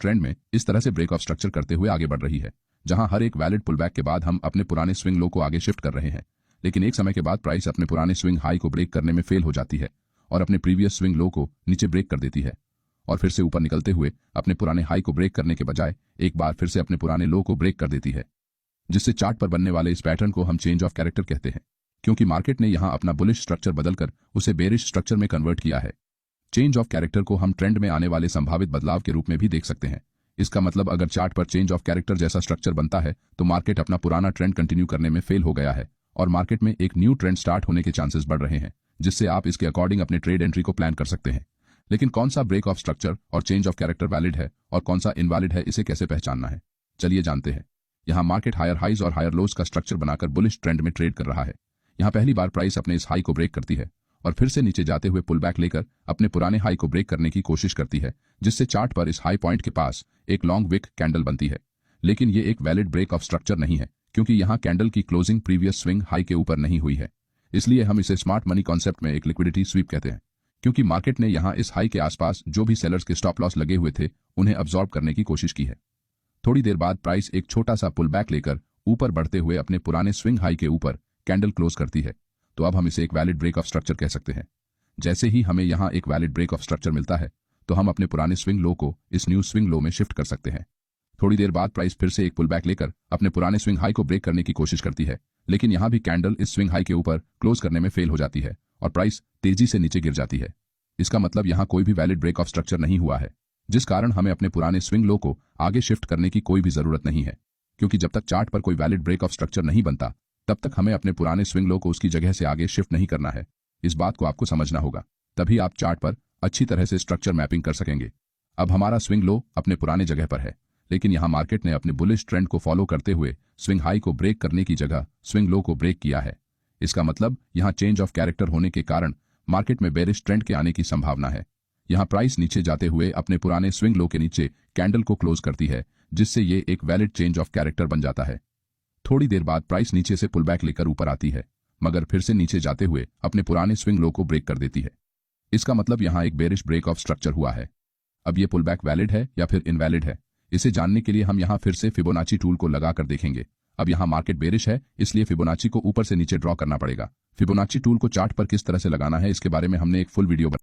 Trend में इस तरह से ब्रेक ऑफ स्ट्रक्चर करते हुए आगे बढ़ रही है, जहां हर एक वैलिड पुलबैक के बाद हम अपने पुराने स्विंग लो को आगे शिफ्ट कर रहे हैं। लेकिन एक समय के बाद प्राइस अपने पुराने स्विंग हाई को ब्रेक करने में फेल हो जाती है और अपने प्रीवियस स्विंग लो को नीचे ब्रेक कर देती है और फिर से ऊपर निकलते हुए अपने पुराने हाई को ब्रेक करने के बजाय एक बार फिर से अपने पुराने लो को ब्रेक कर देती है, जिससे चार्ट पर बनने वाले इस पैटर्न को हम चेंज ऑफ कैरेक्टर कहते हैं, क्योंकि मार्केट ने यहां अपना बुलिश स्ट्रक्चर बदलकर उसे बेरिश स्ट्रक्चर में कन्वर्ट किया है। चेंज ऑफ कैरेक्टर को हम ट्रेंड में आने वाले संभावित बदलाव के रूप में भी देख सकते हैं। इसका मतलब अगर चार्ट पर चेंज ऑफ कैरेक्टर जैसा स्ट्रक्चर बनता है तो मार्केट अपना पुराना ट्रेंड कंटिन्यू करने में फेल हो गया है और मार्केट में एक न्यू ट्रेंड स्टार्ट होने के चांसेस बढ़ रहे हैं, जिससे आप इसके अकॉर्डिंग अपने ट्रेड एंट्री को प्लान कर सकते हैं। लेकिन कौन सा ब्रेक ऑफ स्ट्रक्चर और चेंज ऑफ कैरेक्टर वैलिड है और कौन सा इनवैलिड है, इसे कैसे पहचानना है, चलिए जानते हैं। यहां मार्केट हायर हाइज और हायर लोज का स्ट्रक्चर बनाकर बुलिश ट्रेंड में ट्रेड कर रहा है। यहां पहली बार प्राइस अपने इस हाई को ब्रेक करती है और फिर से नीचे जाते हुए पुल बैक लेकर अपने पुराने हाई को ब्रेक करने की कोशिश करती है, जिससे चार्ट पर इस हाई पॉइंट के पास एक लॉन्ग विक कैंडल बनती है। लेकिन ये एक वैलिड ब्रेक ऑफ स्ट्रक्चर नहीं है, क्योंकि यहां कैंडल की क्लोजिंग प्रीवियस स्विंग हाई के ऊपर नहीं हुई है। इसलिए हम इसे स्मार्ट मनी कॉन्सेप्ट में एक लिक्विडिटी स्वीप कहते हैं, क्योंकि मार्केट ने यहां इस हाई के आसपास जो भी सेलर्स के स्टॉप लॉस लगे हुए थे उन्हें अब्सॉर्ब करने की कोशिश की है। थोड़ी देर बाद प्राइस एक छोटा सा पुल बैक लेकर ऊपर बढ़ते हुए अपने पुराने स्विंग हाई के ऊपर कैंडल क्लोज करती है, तो अब हम इसे एक वैलिड ब्रेक ऑफ स्ट्रक्चर कह सकते हैं। जैसे ही हमें यहां एक वैलिड ब्रेक ऑफ स्ट्रक्चर मिलता है तो हम अपने पुराने स्विंग लो को इस न्यू स्विंग लो में शिफ्ट कर सकते हैं। थोड़ी देर बाद प्राइस फिर से एक पुल बैक लेकर अपने पुराने स्विंग हाई को ब्रेक करने की कोशिश करती है, लेकिन यहां भी कैंडल इस स्विंग हाई के ऊपर क्लोज करने में फेल हो जाती है और प्राइस तेजी से नीचे गिर जाती है। इसका मतलब यहां कोई भी वैलिड ब्रेक ऑफ स्ट्रक्चर नहीं हुआ है, जिस कारण हमें अपने पुराने स्विंग लो को आगे शिफ्ट करने की कोई भी जरूरत नहीं है, क्योंकि जब तक चार्ट पर कोई वैलिड ब्रेक ऑफ स्ट्रक्चर नहीं बनता तब तक हमें अपने पुराने स्विंग लो को उसकी जगह से आगे शिफ्ट नहीं करना है। इस बात को आपको समझना होगा, तभी आप चार्ट पर अच्छी तरह से स्ट्रक्चर मैपिंग कर सकेंगे। अब हमारा स्विंग लो अपने पुराने जगह पर है, लेकिन यहां मार्केट ने अपने बुलिश ट्रेंड को फॉलो करते हुए स्विंग हाई को ब्रेक करने की जगह स्विंग लो को ब्रेक किया है। इसका मतलब यहां चेंज ऑफ कैरेक्टर होने के कारण मार्केट में बेरिश ट्रेंड के आने की संभावना है। यहां प्राइस नीचे जाते हुए अपने पुराने स्विंग लो के नीचे कैंडल को क्लोज करती है, जिससे ये एक वैलिड चेंज ऑफ कैरेक्टर बन जाता है। थोड़ी देर बाद प्राइस नीचे से पुल बैक लेकर ऊपर आती है, मगर फिर से नीचे जाते हुए अपने पुराने स्विंग लो को ब्रेक कर देती है। इसका मतलब यहां एक बेरिश ब्रेक ऑफ स्ट्रक्चर हुआ है। अब ये पुल बैक वैलिड है या फिर इनवैलिड है, इसे जानने के लिए हम यहां फिर से फिबोनाची टूल को लगाकर देखेंगे। अब यहां मार्केट बेरिश है, इसलिए फिबोनाची को ऊपर से नीचे ड्रॉ करना पड़ेगा। फिबोनाची टूल को चार्ट पर किस तरह से लगाना है इसके बारे में हमने एक फुल वीडियो